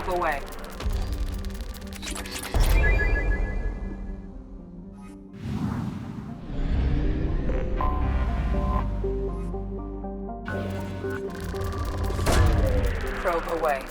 Probe away. Probe away.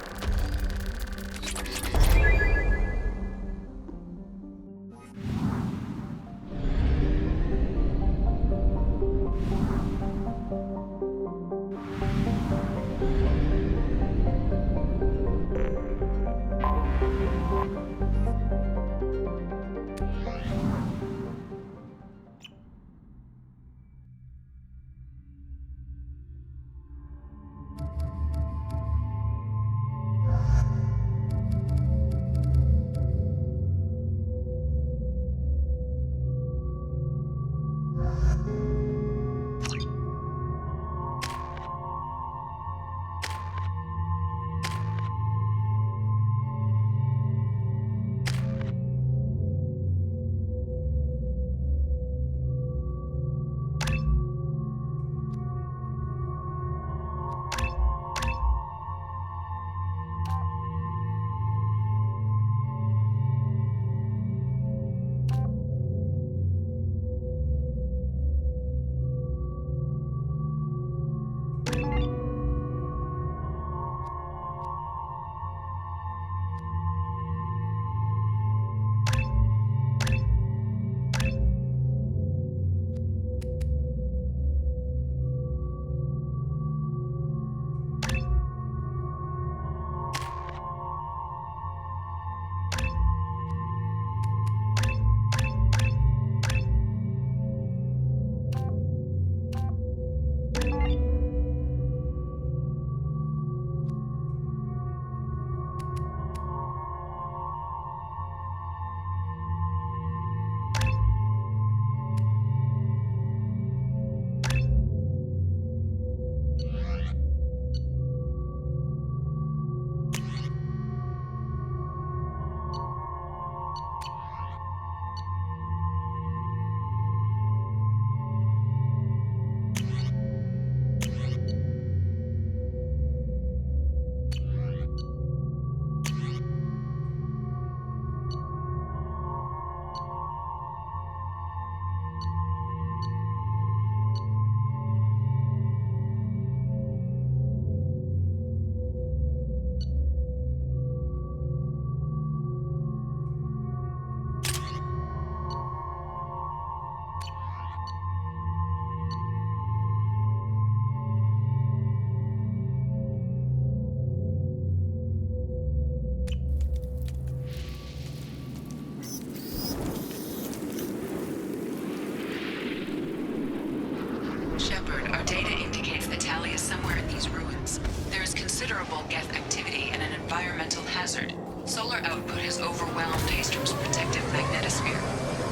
Shepard, our data indicates the tally is somewhere in these ruins. There is considerable geth activity and an environmental hazard. Solar output has overwhelmed Haystrom's protective magnetosphere.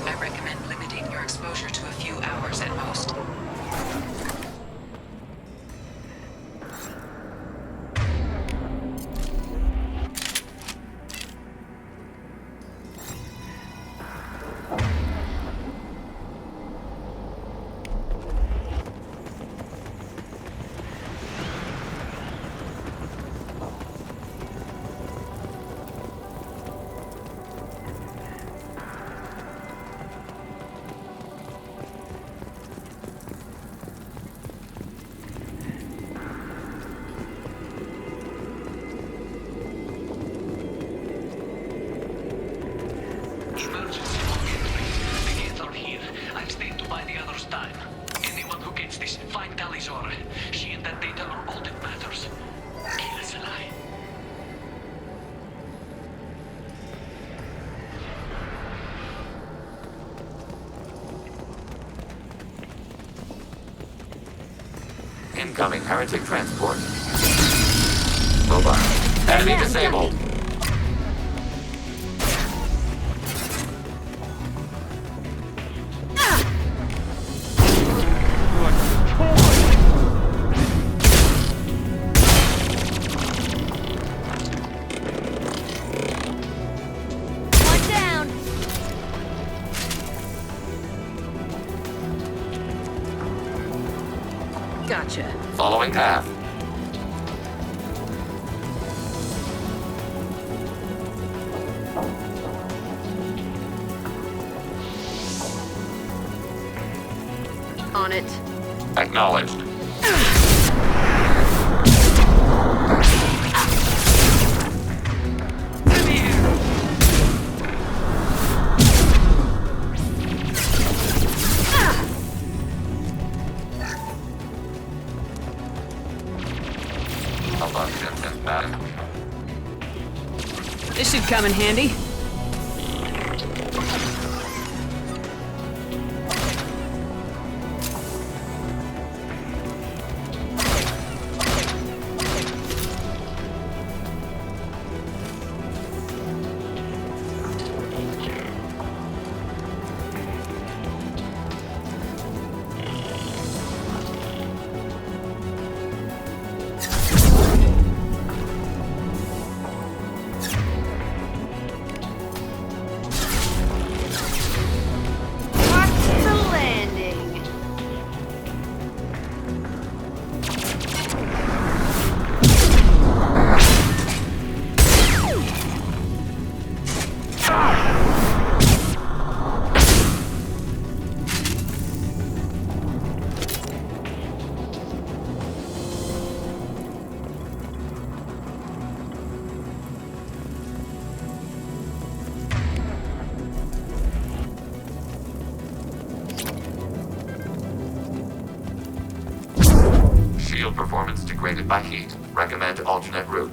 I recommend limiting your exposure to a few hours at most. Incoming heretic transport. Mobile. Enemy disabled. Gotcha. Following path. On it. Acknowledged. This should come in handy. Shield performance degraded by heat. Recommend alternate route.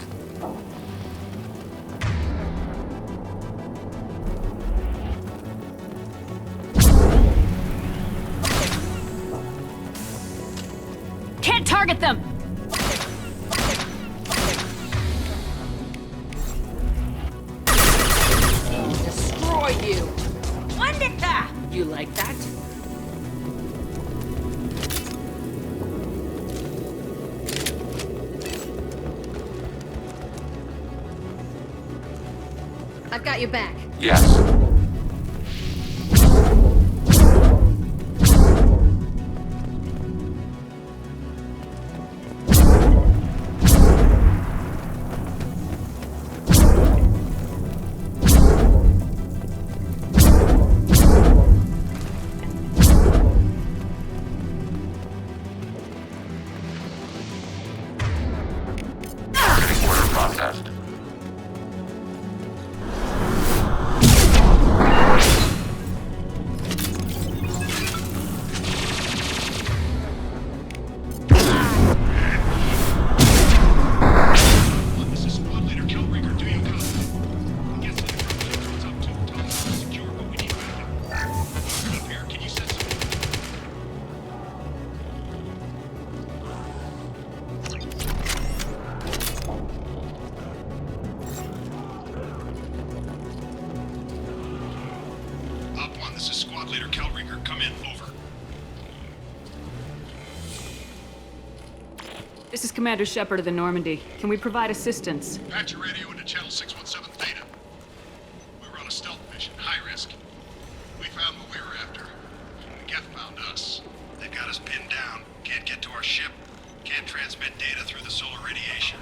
Can't target them! Destroy you! Wonderful! You like that? I've got your back. Yes. Marketing order processed. This is Squad Leader Kelringer. Come in. Over. This is Commander Shepard of the Normandy. Can we provide assistance? Patch your radio into Channel 617 Theta. We were on a stealth mission, high risk. We found what we were after. The Geth found us. They got us pinned down. Can't get to our ship. Can't transmit data through the solar radiation.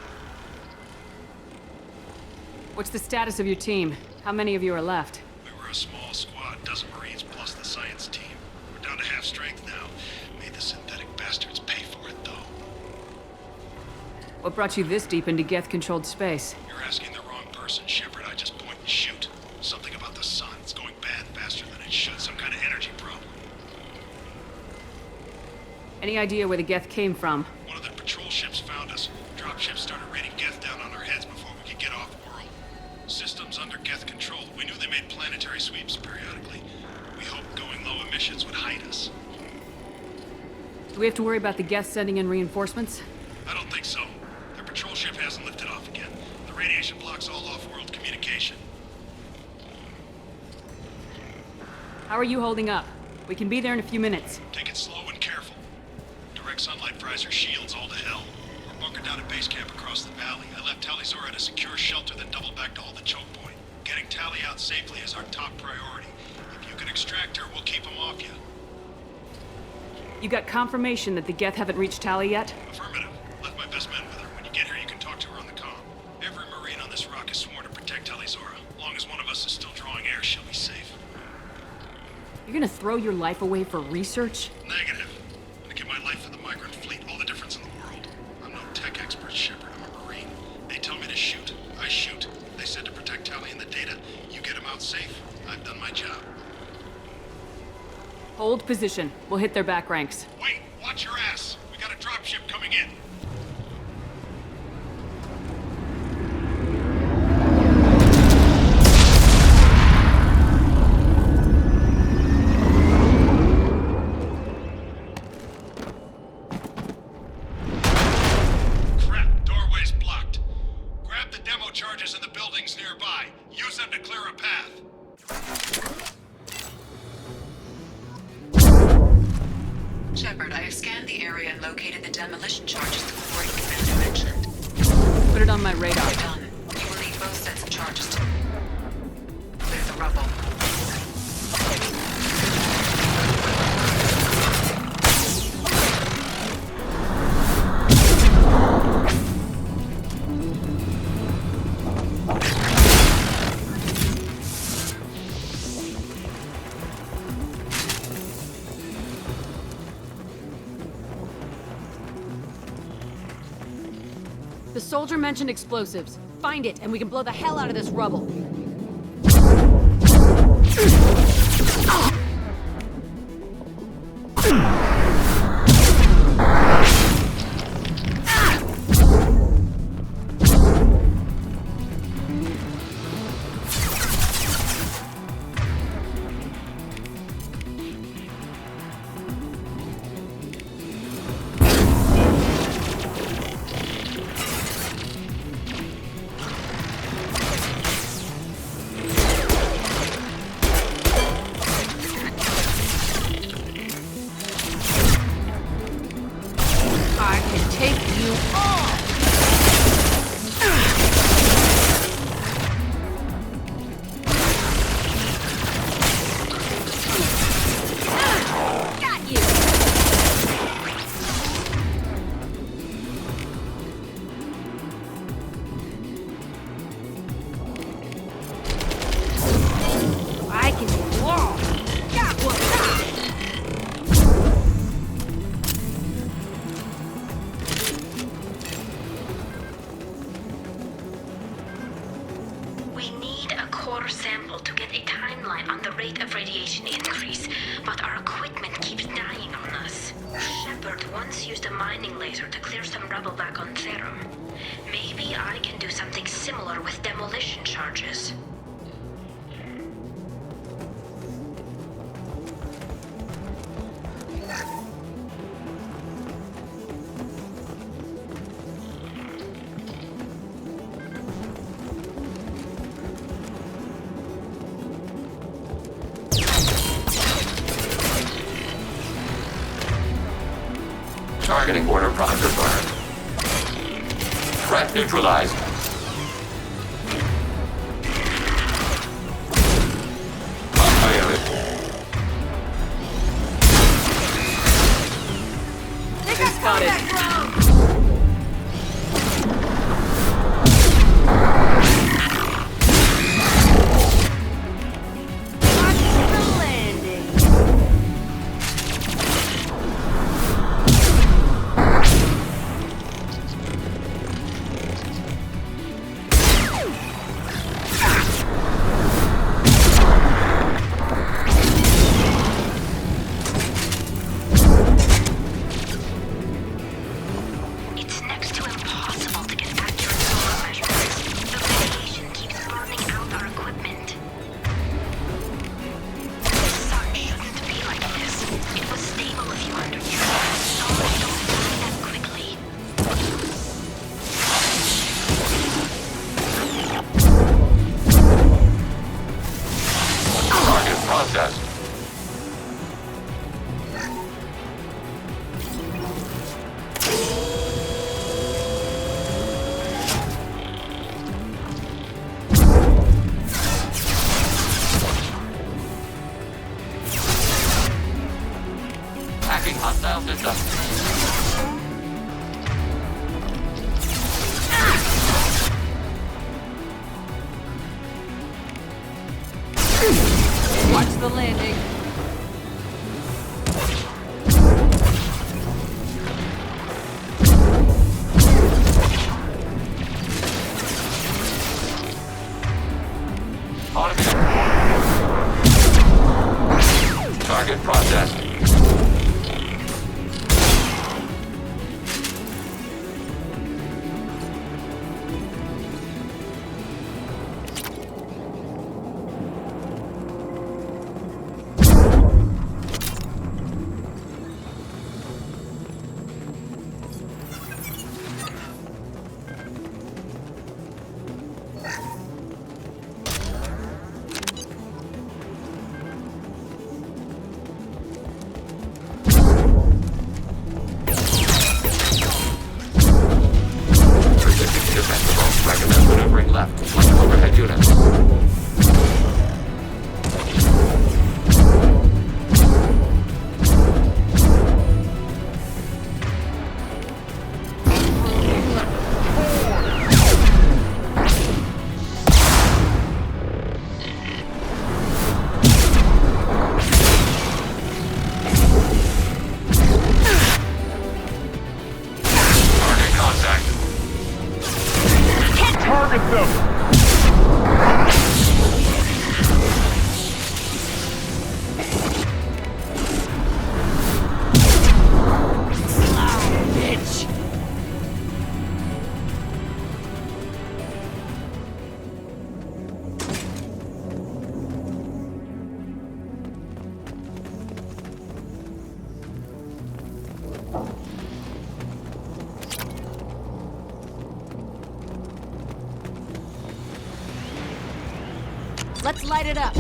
What's the status of your team? How many of you are left? We were a small squad, dozen Marines plus the science team. We're down to half strength now. Made the synthetic bastards pay for it, though. What brought you this deep into Geth-controlled space? You're asking the wrong person, Shepard. I just point and shoot. Something about the sun. It's going bad faster than it should. Some kind of energy problem. Any idea where the Geth came from? One of the patrol ships found us. Dropships started raining Geth down on our heads before we could get off-world. Systems under Geth control. We knew they made planetary sweeps periodically. We hoped going low emissions would hide us. Do we have to worry about the Geth sending in reinforcements? I don't think so. Their patrol ship hasn't lifted off again. The radiation blocks all off-world communication. How are you holding up? We can be there in a few minutes. Take it slow and careful. Direct sunlight fries our shields all to hell. We're bunkered down at base camp across the valley. I left Talizora at a secure shelter, then doubled back to hold the choke point. Getting Tally out safely is our top priority. If you can extract her, we'll keep them off you. You got confirmation that the Geth haven't reached Tally yet? Affirmative. Left my best men with her. When you get here, you can talk to her on the comm. Every Marine on this rock is sworn to protect Talizora. As long as one of us is still drawing air, she'll be safe. You're gonna throw your life away for research? Negative. Hold position. We'll hit their back ranks. Wait, watch your ass. We got a dropship coming in. Crap, doorway's blocked. Grab the demo charges in the buildings nearby. Use them to clear a path. Shepard, I have scanned the area and located the demolition charges the Fort Commander mentioned. Put it on my radar. Done. You will need both sets of charges to clear the rubble. The soldier mentioned explosives. Find it, and we can blow the hell out of this rubble. I can take you all! Got you! I can take you all! Got one! We need a core sample to get a timeline on the rate of radiation increase, but our equipment keeps dying on us. Shepard once used a mining laser to clear some rubble back on Therum. Maybe I can do something similar with demolition charges. Targeting order confirmed. Threat neutralized. Fire it. Got it. It's next to impossible to get accurate solar measurements. The radiation keeps burning out our equipment. The sun shouldn't be like this. It was stable a few hundred years ago. Stars don't die that quickly. Target processed. Hacking hostile system. Watch the landing. Target processed. Let's light it up.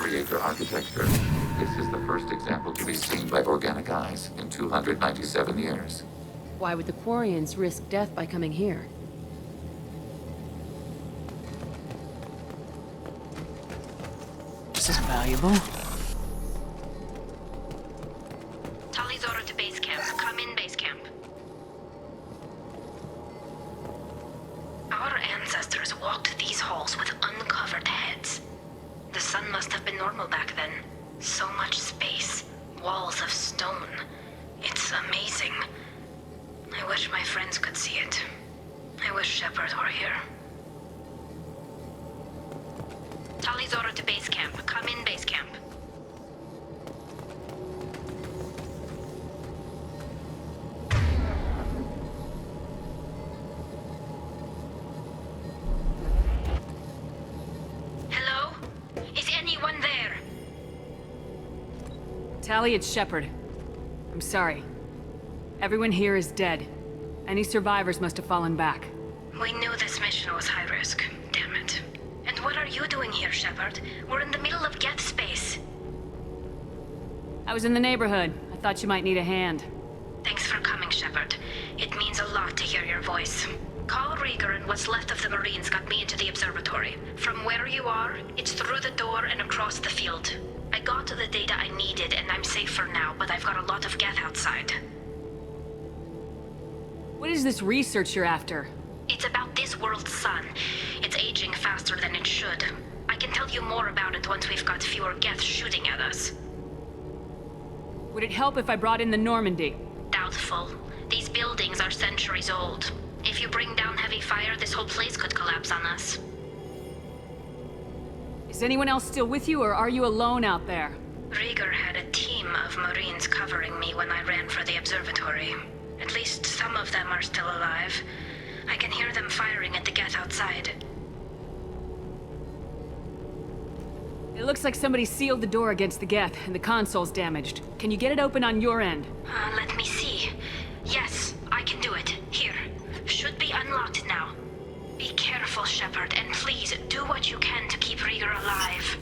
Creator architecture. This is the first example to be seen by organic eyes in 297 years. Why would the Quarians risk death by coming here? This is valuable. Tali's order to base camp. Come in, base camp. Our ancestors walked these halls with uncovered heads. The sun must have been normal back then. So much space. Walls of stone. It's amazing. I wish my friends could see it. I wish Shepard were here. Tali's order to base camp. Come in, base camp. Hello? Is anyone there? Tali, it's Shepard. I'm sorry. Everyone here is dead. Any survivors must have fallen back. We knew this mission was high risk. Damn it. And what are you doing here, Shepard? We're in the middle of Geth space. I was in the neighborhood. I thought you might need a hand. Thanks for coming, Shepard. It means a lot to hear your voice. Call Rieger and what's left of the Marines got me into the observatory. From where you are, it's through the door and across the field. I got the data I needed and I'm safe for now, but I've got a lot of Geth outside. What is this research you're after? It's about this world's sun. It's aging faster than it should. I can tell you more about it once we've got fewer Geth shooting at us. Would it help if I brought in the Normandy? Doubtful. These buildings are centuries old. If you bring down heavy fire, this whole place could collapse on us. Is anyone else still with you, or are you alone out there? Rieger had a team of Marines covering me when I ran for the observatory. At least some of them are still alive. I can hear them firing at the Geth outside. It looks like somebody sealed the door against the Geth, and the console's damaged. Can you get it open on your end? Let me see. Yes, I can do it. Here. Should be unlocked now. Be careful, Shepard, and please do what you can to keep Rieger alive.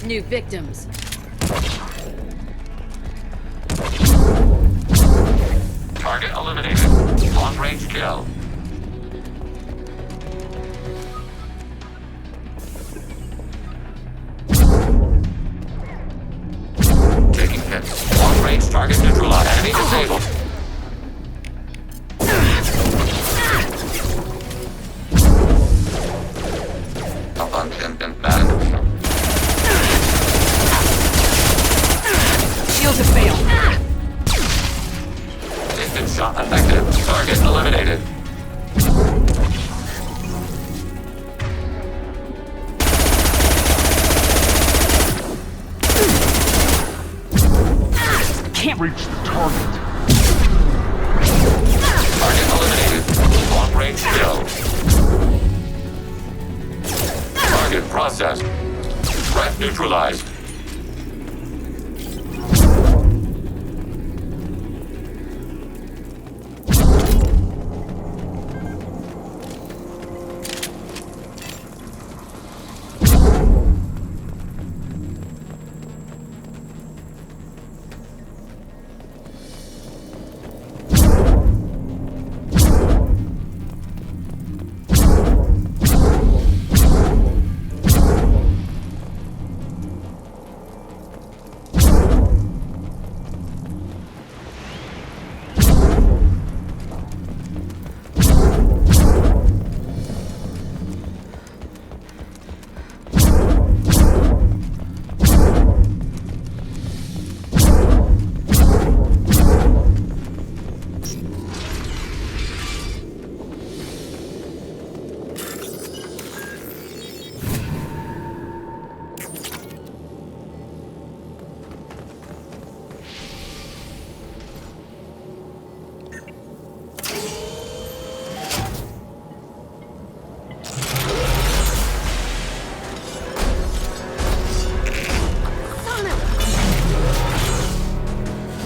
New victims. Target eliminated. Long-range kill. Taking hits. Long-range target neutralized. Enemy disabled. Abundant man. Shields have failed. Distant shot effective. Target eliminated. Can't Reach the target. Target eliminated. Long-range kill. Target processed. Threat neutralized.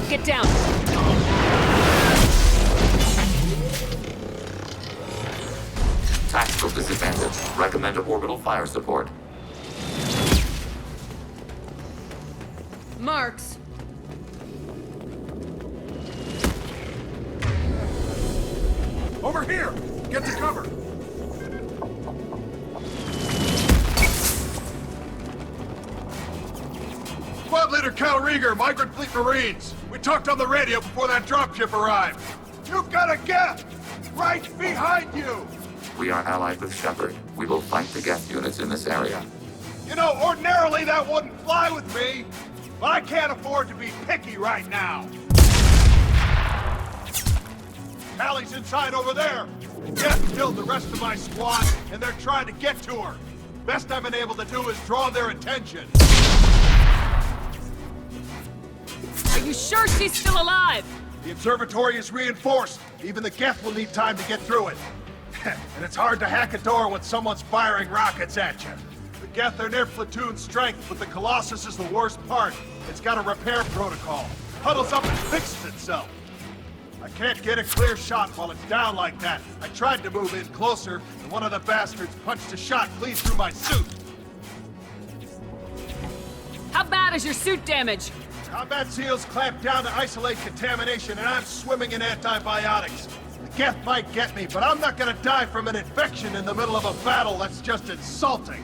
Get down. Tactical disadvantage. Recommend orbital fire support. Marks. Over here! Get to cover! Squad Leader Cal Rieger, Migrant Fleet Marines. We talked on the radio before that dropship arrived. You've got a gap! Right behind you! We are allied with Shepard. We will fight the Geth units in this area. You know, ordinarily that wouldn't fly with me, but I can't afford to be picky right now. Tally's inside over there. Geth killed the rest of my squad, and they're trying to get to her. Best I've been able to do is draw their attention. Are you sure she's still alive? The observatory is reinforced. Even the Geth will need time to get through it. And it's hard to hack a door when someone's firing rockets at you. The Geth are near platoon strength, but the Colossus is the worst part. It's got a repair protocol. Huddles up and fixes itself. I can't get a clear shot while it's down like that. I tried to move in closer, and one of the bastards punched a shot clean through my suit. How bad is your suit damage? Combat SEALs clamp down to isolate contamination, and I'm swimming in antibiotics. The Geth might get me, but I'm not gonna die from an infection in the middle of a battle. That's just insulting.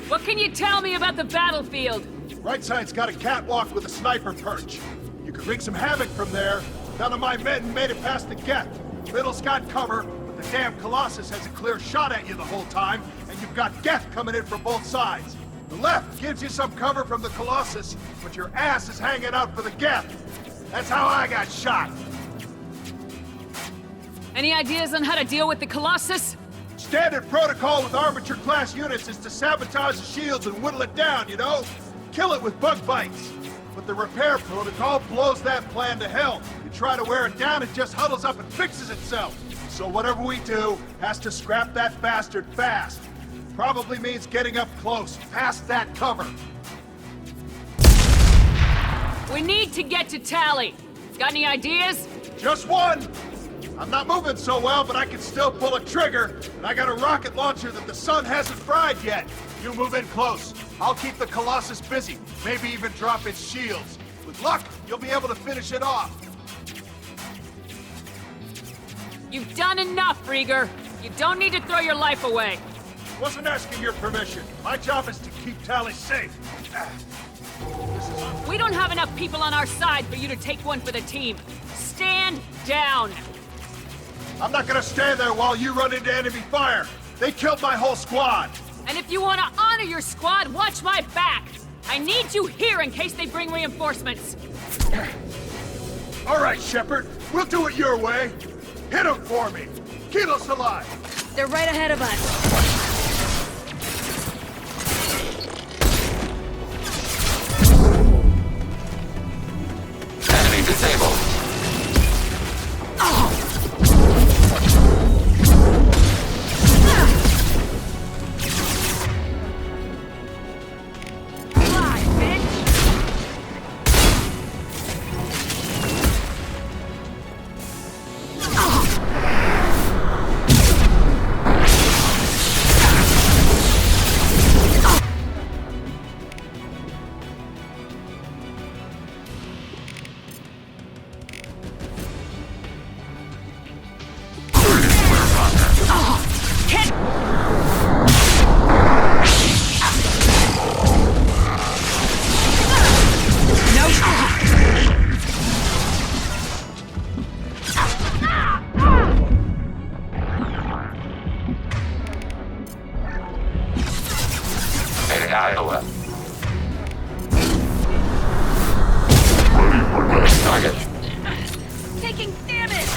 What can you tell me about the battlefield? Right side's got a catwalk with a sniper perch. You could wreak some havoc from there. None of my men made it past the Geth. Middle's got cover, but the damn Colossus has a clear shot at you the whole time, and you've got Geth coming in from both sides. The left gives you some cover from the Colossus, but your ass is hanging out for the Geth. That's how I got shot. Any ideas on how to deal with the Colossus? Standard protocol with armature-class units is to sabotage the shields and whittle it down, you know? Kill it with bug bites. But the repair protocol blows that plan to hell. You try to wear it down, it just huddles up and fixes itself. So whatever we do has to scrap that bastard fast. Probably means getting up close, past that cover. We need to get to Tally. Got any ideas? Just one! I'm not moving so well, but I can still pull a trigger, and I got a rocket launcher that the sun hasn't fried yet. You move in close. I'll keep the Colossus busy, maybe even drop its shields. With luck, you'll be able to finish it off. You've done enough, Rieger. You don't need to throw your life away. Wasn't asking your permission. My job is to keep Tally safe. We don't have enough people on our side for you to take one for the team. Stand down. I'm not gonna stand there while you run into enemy fire. They killed my whole squad. And if you want to honor your squad, watch my back. I need you here in case they bring reinforcements. All right, Shepard. We'll do it your way. Hit them for me. Keep us alive. They're right ahead of us. Enemy disabled. Iowa. Target. Taking damage!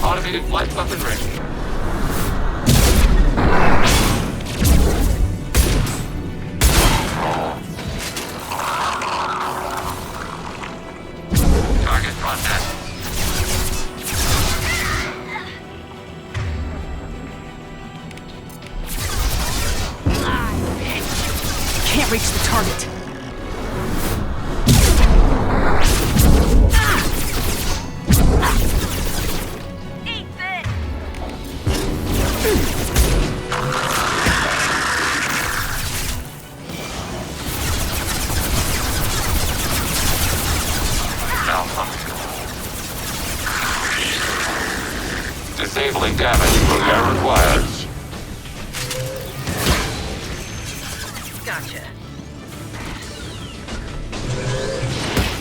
Automated flight weaponry. Can't reach the target. Eat this! Malfunction. Disabling damage. Repair required. Gotcha.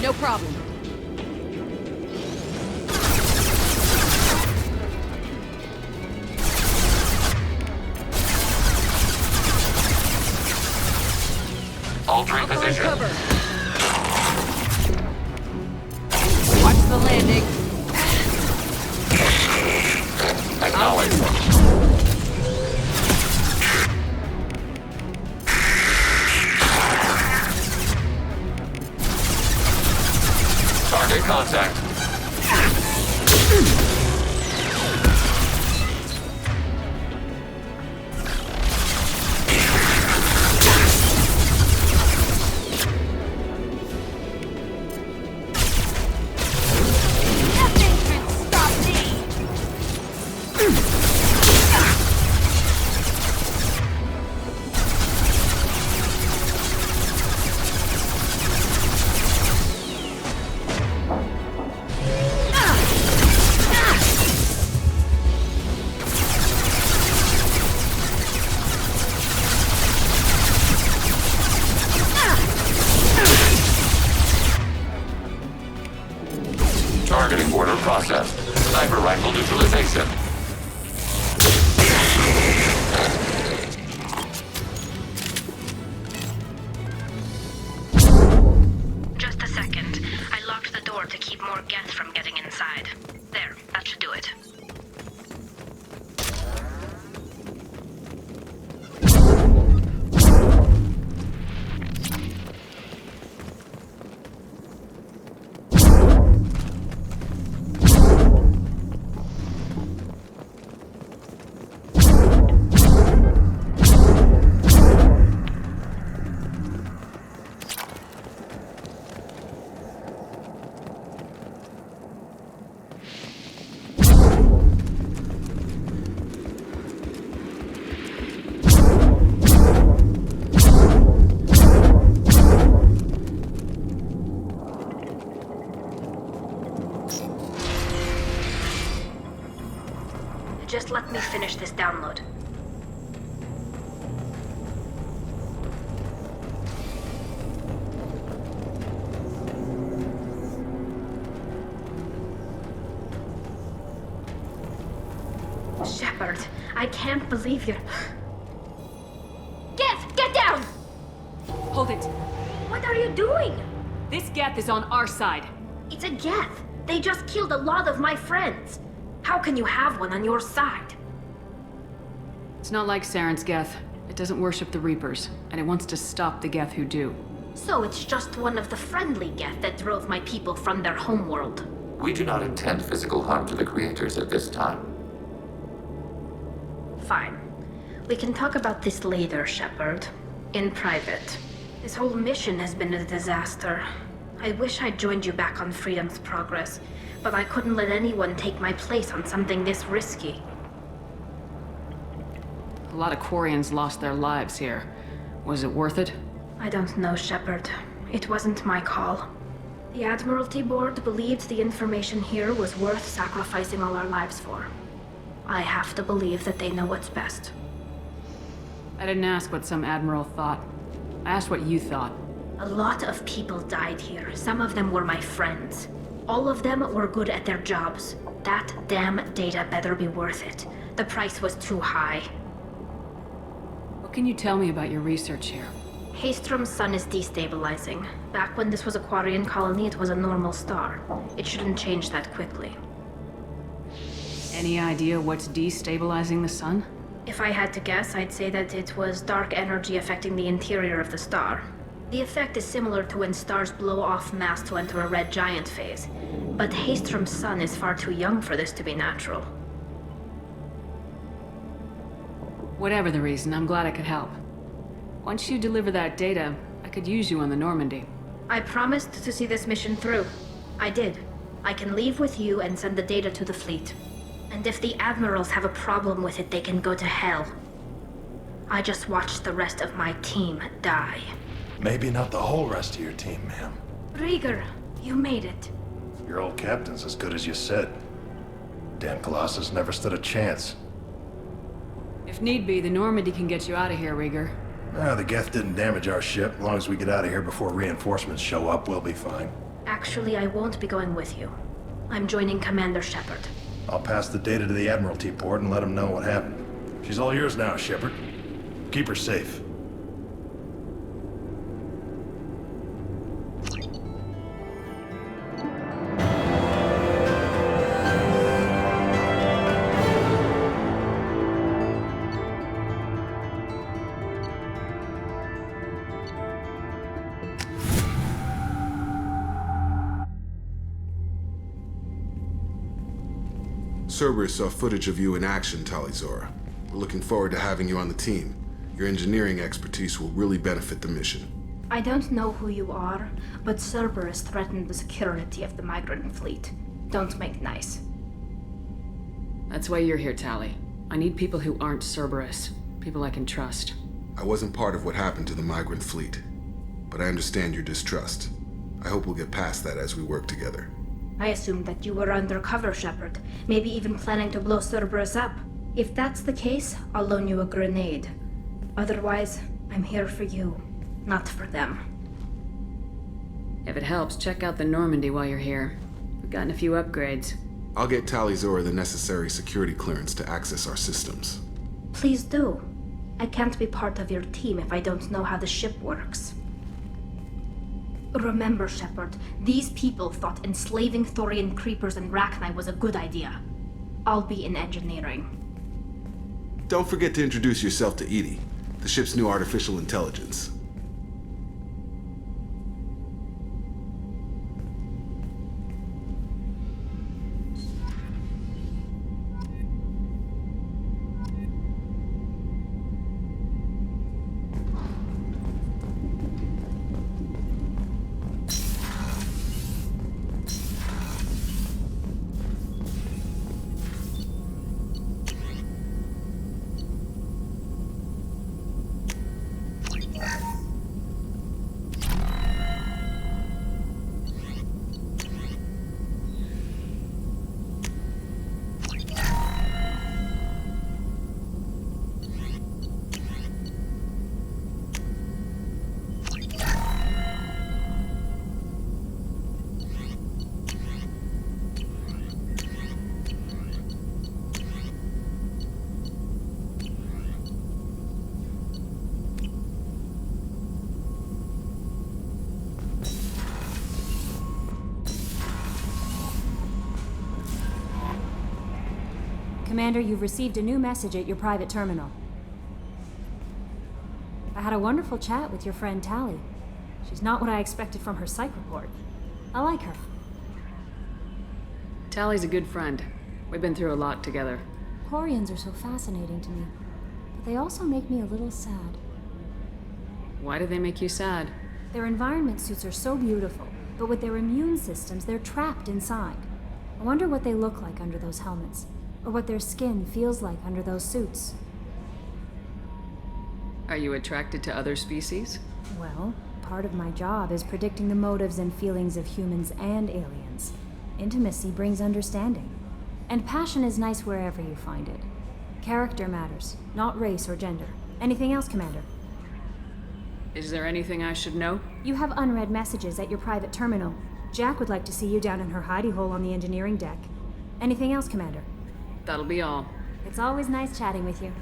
No problem. Altering I'll find position. cover. Watch the landing. Acknowledged. Target contact. Nothing can stop me! finish this download. Shepard, I can't believe you're... Geth, get down! Hold it. What are you doing? This Geth is on our side. It's a Geth. They just killed a lot of my friends. How can you have one on your side? It's not like Saren's Geth. It doesn't worship the Reapers, and it wants to stop the Geth who do. So it's just one of the friendly Geth that drove my people from their homeworld. We do not intend physical harm to the creators at this time. Fine. We can talk about this later, Shepard. In private. This whole mission has been a disaster. I wish I'd joined you back on Freedom's Progress, but I couldn't let anyone take my place on something this risky. A lot of Quarians lost their lives here. Was it worth it? I don't know, Shepard. It wasn't my call. The Admiralty Board believed the information here was worth sacrificing all our lives for. I have to believe that they know what's best. I didn't ask what some admiral thought. I asked what you thought. A lot of people died here. Some of them were my friends. All of them were good at their jobs. That damn data better be worth it. The price was too high. What can you tell me about your research here? Haystrom's sun is destabilizing. Back when this was a Quarian colony, it was a normal star. It shouldn't change that quickly. Any idea what's destabilizing the sun? If I had to guess, I'd say that it was dark energy affecting the interior of the star. The effect is similar to when stars blow off mass to enter a red giant phase. But Haystrom's sun is far too young for this to be natural. Whatever the reason, I'm glad I could help. Once you deliver that data, I could use you on the Normandy. I promised to see this mission through. I did. I can leave with you and send the data to the fleet. And if the admirals have a problem with it, they can go to hell. I just watched the rest of my team die. Maybe not the whole rest of your team, ma'am. Rieger, you made it. Your old captain's as good as you said. Damn Colossus never stood a chance. If need be, the Normandy can get you out of here, Rieger. The Geth didn't damage our ship. As long as we get out of here before reinforcements show up, we'll be fine. Actually, I won't be going with you. I'm joining Commander Shepard. I'll pass the data to the Admiralty Board and let them know what happened. She's all yours now, Shepard. Keep her safe. Cerberus saw footage of you in action, Talizora. We're looking forward to having you on the team. Your engineering expertise will really benefit the mission. I don't know who you are, but Cerberus threatened the security of the migrant fleet. Don't make nice. That's why you're here, Tali. I need people who aren't Cerberus. People I can trust. I wasn't part of what happened to the migrant fleet, but I understand your distrust. I hope we'll get past that as we work together. I assumed that you were undercover, Shepard. Maybe even planning to blow Cerberus up. If that's the case, I'll loan you a grenade. Otherwise, I'm here for you, not for them. If it helps, check out the Normandy while you're here. We've gotten a few upgrades. I'll get Talizora the necessary security clearance to access our systems. Please do. I can't be part of your team if I don't know how the ship works. Remember, Shepard, these people thought enslaving Thorian creepers and Rachni was a good idea. I'll be in engineering. Don't forget to introduce yourself to Edie, the ship's new artificial intelligence. Commander, you've received a new message at your private terminal. I had a wonderful chat with your friend Tally. She's not what I expected from her psych report. I like her. Tally's a good friend. We've been through a lot together. Quarians are so fascinating to me, but they also make me a little sad. Why do they make you sad? Their environment suits are so beautiful, but with their immune systems, they're trapped inside. I wonder what they look like under those helmets, or what their skin feels like under those suits. Are you attracted to other species? Well, part of my job is predicting the motives and feelings of humans and aliens. Intimacy brings understanding. And passion is nice wherever you find it. Character matters, not race or gender. Anything else, Commander? Is there anything I should know? You have unread messages at your private terminal. Jack would like to see you down in her hidey hole on the engineering deck. Anything else, Commander? That'll be all. It's always nice chatting with you.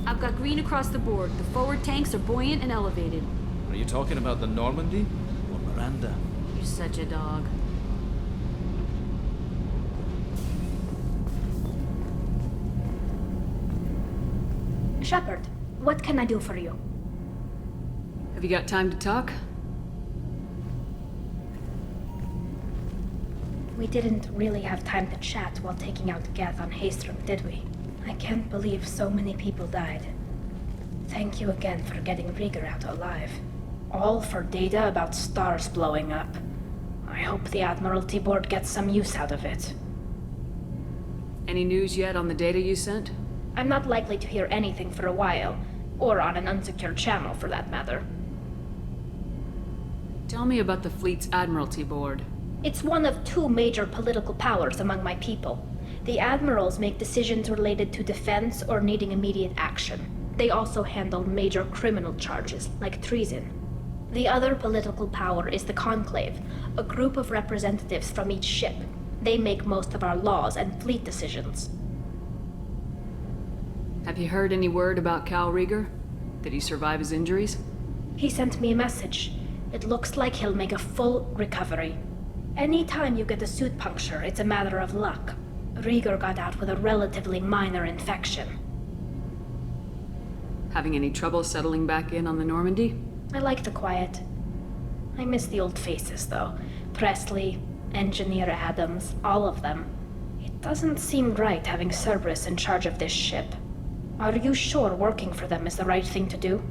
I've got green across the board. The forward tanks are buoyant and elevated. Are you talking about the Normandy or Miranda? You're such a dog. Shepard, what can I do for you? Have you got time to talk? We didn't really have time to chat while taking out Geth on Haystrom, did we? I can't believe so many people died. Thank you again for getting Rieger out alive. All for data about stars blowing up. I hope the Admiralty Board gets some use out of it. Any news yet on the data you sent? I'm not likely to hear anything for a while, or on an unsecured channel for that matter. Tell me about the fleet's Admiralty Board. It's one of two major political powers among my people. The admirals make decisions related to defense or needing immediate action. They also handle major criminal charges, like treason. The other political power is the Conclave, a group of representatives from each ship. They make most of our laws and fleet decisions. Have you heard any word about Cal Rieger? Did he survive his injuries? He sent me a message. It looks like he'll make a full recovery. Anytime you get a suit puncture, it's a matter of luck. Rieger got out with a relatively minor infection. Having any trouble settling back in on the Normandy? I like the quiet. I miss the old faces, though. Presley, Engineer Adams, all of them. It doesn't seem right having Cerberus in charge of this ship. Are you sure working for them is the right thing to do?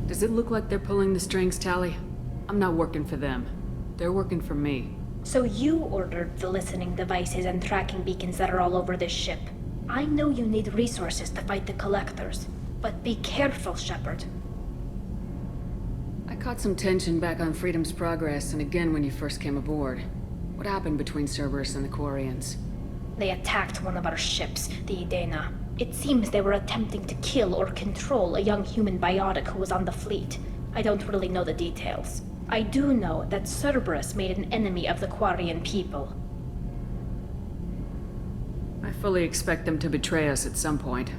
Does it look like they're pulling the strings, Tally? I'm not working for them. They're working for me. So you ordered the listening devices and tracking beacons that are all over this ship. I know you need resources to fight the Collectors, but be careful, Shepard. I caught some tension back on Freedom's Progress and again when you first came aboard. What happened between Cerberus and the Quarians? They attacked one of our ships, the Edena. It seems they were attempting to kill or control a young human biotic who was on the fleet. I don't really know the details. I do know that Cerberus made an enemy of the Quarian people. I fully expect them to betray us at some point,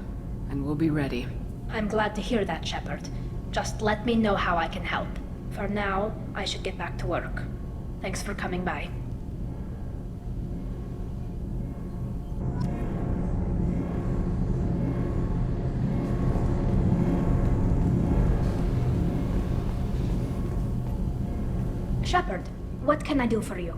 and we'll be ready. I'm glad to hear that, Shepard. Just let me know how I can help. For now, I should get back to work. Thanks for coming by. Shepard, what can I do for you?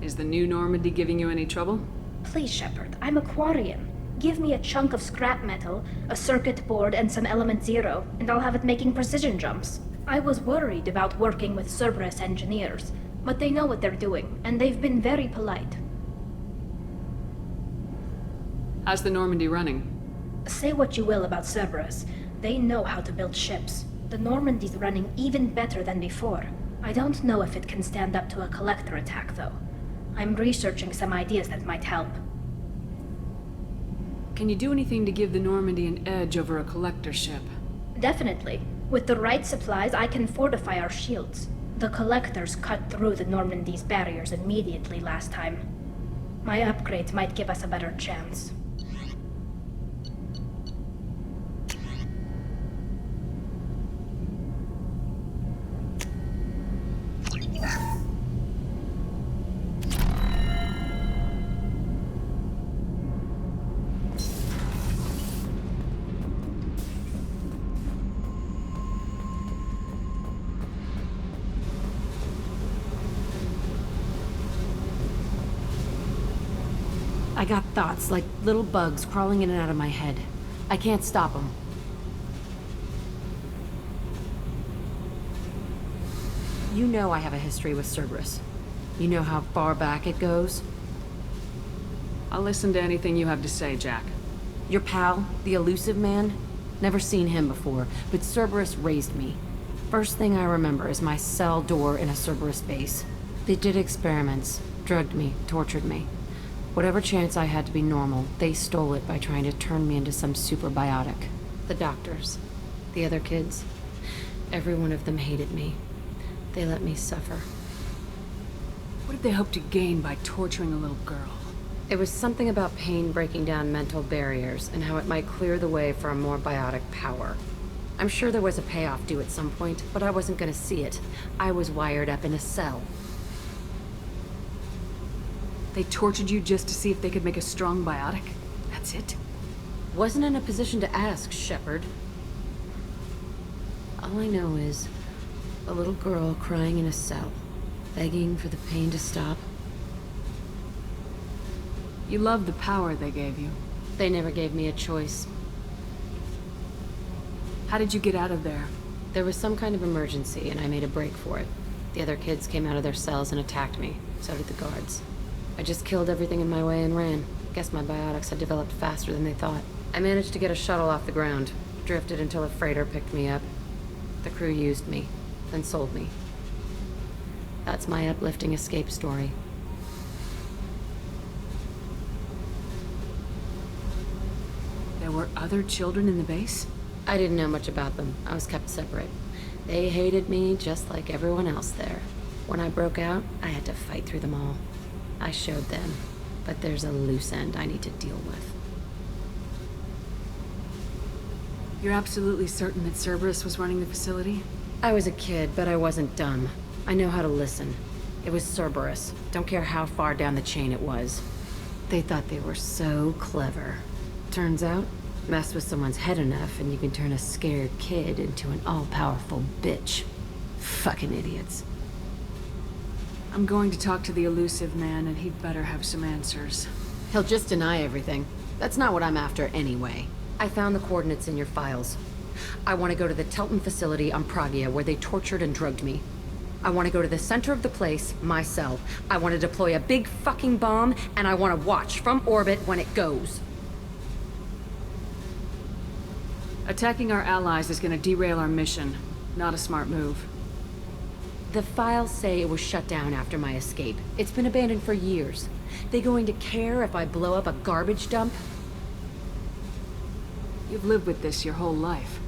Is the new Normandy giving you any trouble? Please, Shepard, I'm a Quarian. Give me a chunk of scrap metal, a circuit board, and some element zero, and I'll have it making precision jumps. I was worried about working with Cerberus engineers, but they know what they're doing, and they've been very polite. How's the Normandy running? Say what you will about Cerberus. They know how to build ships. The Normandy's running even better than before. I don't know if it can stand up to a Collector attack, though. I'm researching some ideas that might help. Can you do anything to give the Normandy an edge over a Collector ship? Definitely. With the right supplies, I can fortify our shields. The Collectors cut through the Normandy's barriers immediately last time. My upgrades might give us a better chance. I got thoughts like little bugs crawling in and out of my head. I can't stop them. You know I have a history with Cerberus. You know how far back it goes? I'll listen to anything you have to say, Jack. Your pal, the elusive man? Never seen him before, but Cerberus raised me. First thing I remember is my cell door in a Cerberus base. They did experiments, drugged me, tortured me. Whatever chance I had to be normal, they stole it by trying to turn me into some super biotic. The doctors, the other kids, every one of them hated me. They let me suffer. What did they hope to gain by torturing a little girl? It was something about pain breaking down mental barriers and how it might clear the way for a more biotic power. I'm sure there was a payoff due at some point, but I wasn't gonna see it. I was wired up in a cell. They tortured you just to see if they could make a strong biotic? That's it? Wasn't in a position to ask, Shepard. All I know is a little girl crying in a cell, begging for the pain to stop. You love the power they gave you. They never gave me a choice. How did you get out of there? There was some kind of emergency, and I made a break for it. The other kids came out of their cells and attacked me. So did the guards. I just killed everything in my way and ran. Guess my biotics had developed faster than they thought. I managed to get a shuttle off the ground. Drifted until a freighter picked me up. The crew used me, then sold me. That's my uplifting escape story. There were other children in the base? I didn't know much about them. I was kept separate. They hated me just like everyone else there. When I broke out, I had to fight through them all. I showed them, but there's a loose end I need to deal with. You're absolutely certain that Cerberus was running the facility? I was a kid, but I wasn't dumb. I know how to listen. It was Cerberus. Don't care how far down the chain it was. They thought they were so clever. Turns out, mess with someone's head enough and you can turn a scared kid into an all-powerful bitch. Fucking idiots. I'm going to talk to the elusive man, and he'd better have some answers. He'll just deny everything. That's not what I'm after anyway. I found the coordinates in your files. I want to go to the Telton facility on Pragia where they tortured and drugged me. I want to go to the center of the place, my cell. I want to deploy a big fucking bomb, and I want to watch from orbit when it goes. Attacking our allies is going to derail our mission. Not a smart move. The files say it was shut down after my escape. It's been abandoned for years. They going to care if I blow up a garbage dump? You've lived with this your whole life.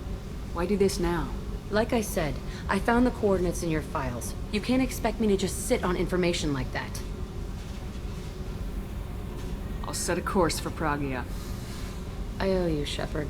Why do this now? Like I said, I found the coordinates in your files. You can't expect me to just sit on information like that. I'll set a course for Pragia. I owe you, Shepard.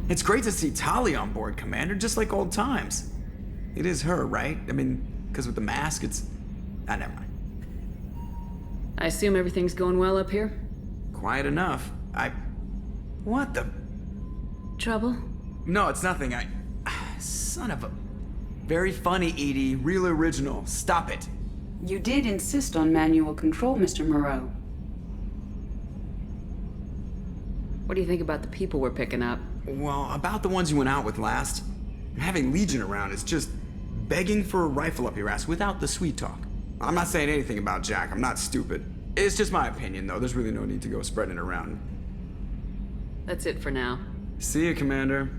It's great to see Tali on board, Commander, just like old times. It is her, right? I mean, because with the mask, it's... Ah, never mind. I assume everything's going well up here? Quiet enough. What the... Trouble? No, it's nothing. Son of a... Very funny, Edie. Real original. Stop it. You did insist on manual control, Mr. Moreau. What do you think about the people we're picking up? Well, about the ones you went out with last. Having Legion around is just begging for a rifle up your ass without the sweet talk. I'm not saying anything about Jack. I'm not stupid. It's just my opinion, though. There's really no need to go spreading it around. That's it for now. See you, Commander.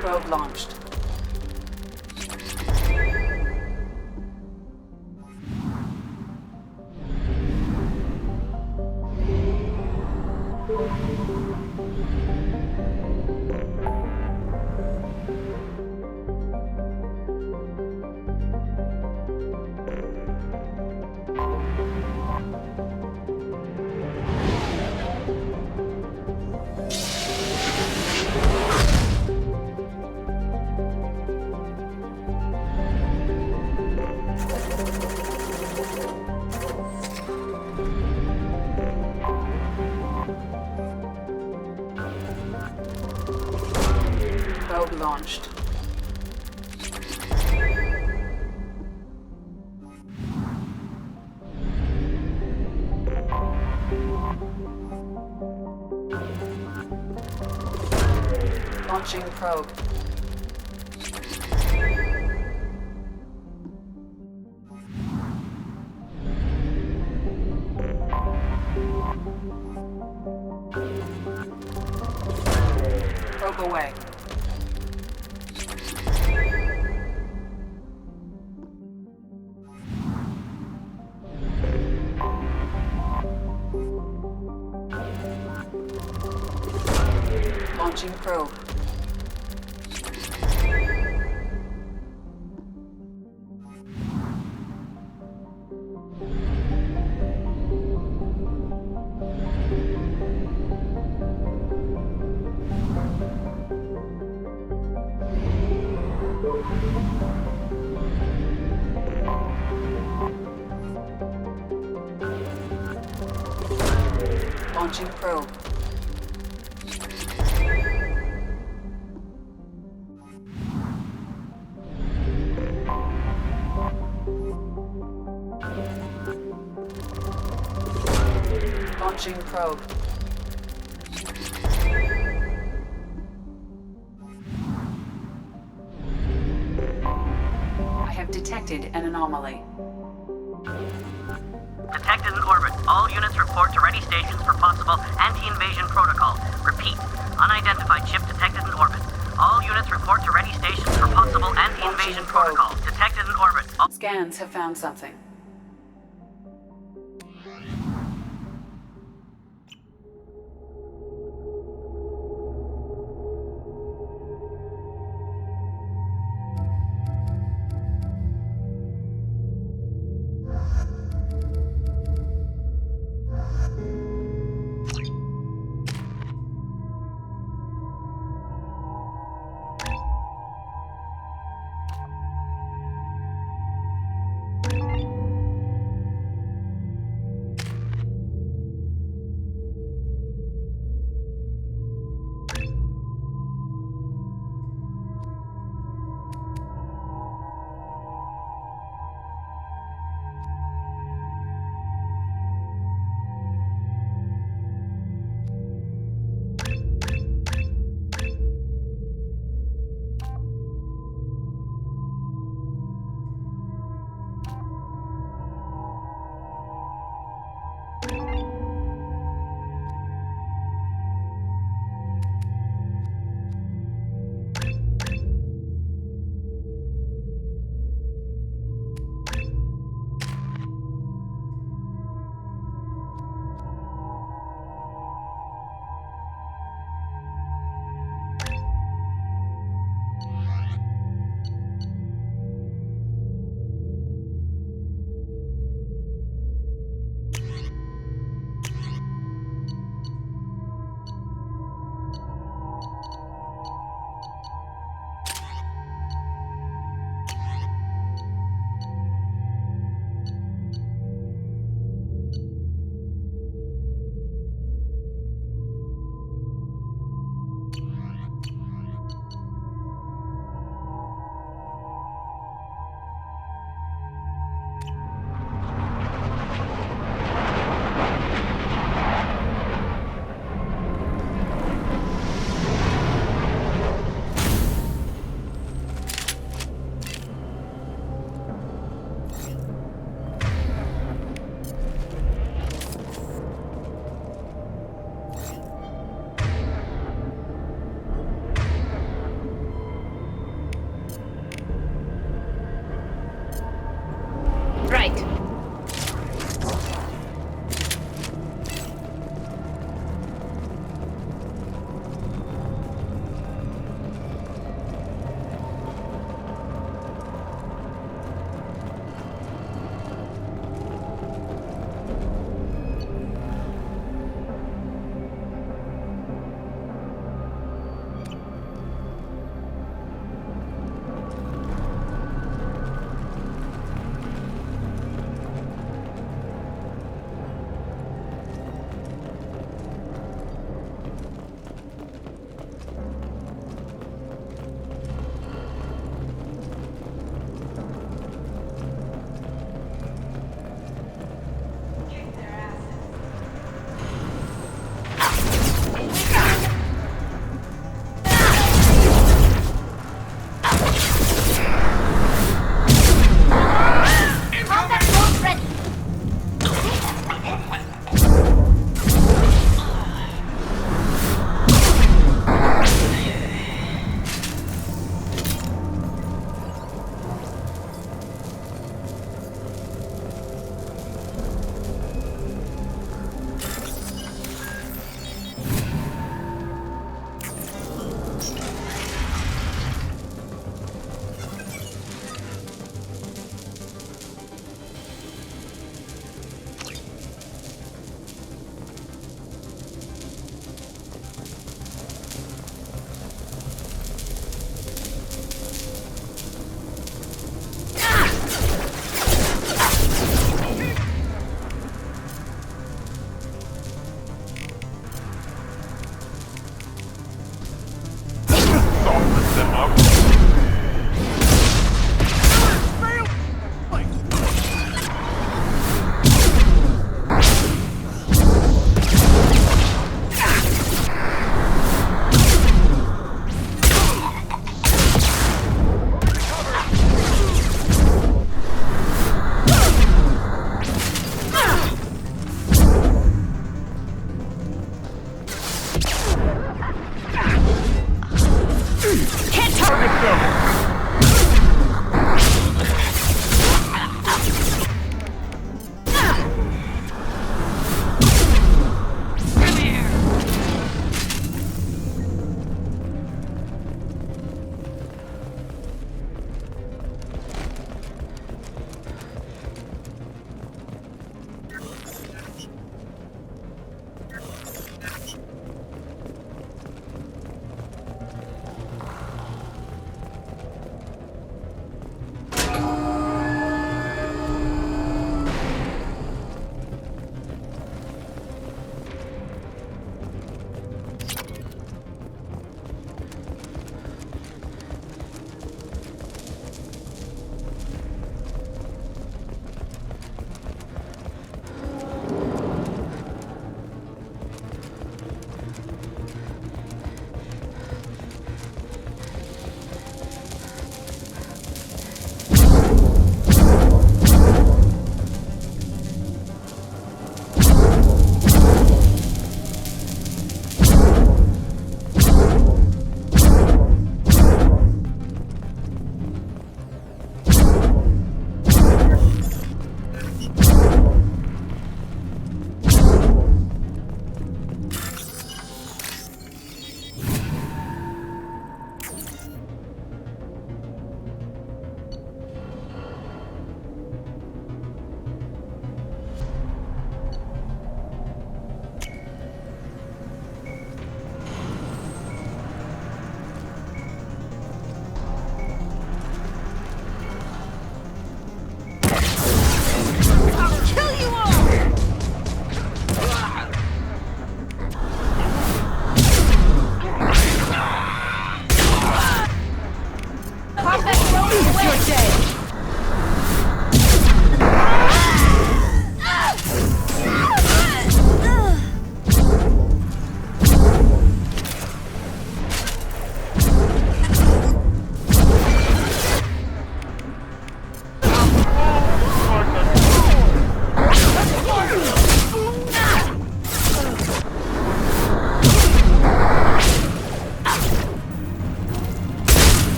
Probe launched. Probe launched. Launching probe. Probe away. Launching probe. Launching probe. Launching probe. I have detected an anomaly. Detected in orbit. All units report to ready stations for possible anti-invasion protocol. Repeat. Unidentified ship detected in orbit. All units report to ready stations for possible anti-invasion protocol. Detected in orbit. Scans have found something.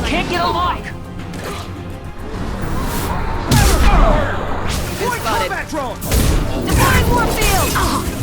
can't get a lock! Point combat drone! Deploying warfield!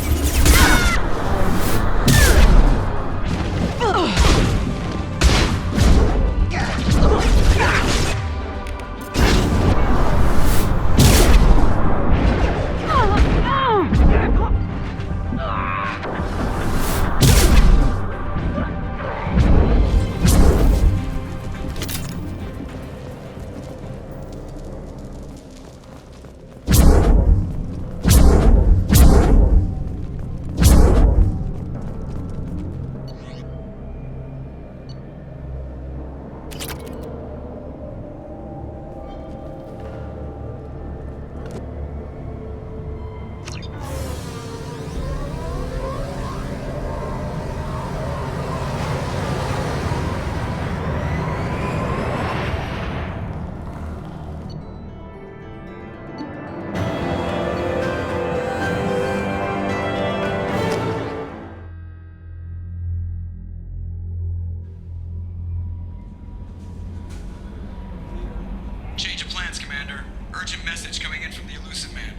Change of plans, Commander. Urgent message coming in from the elusive man.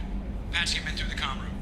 Patching him in through the comm room.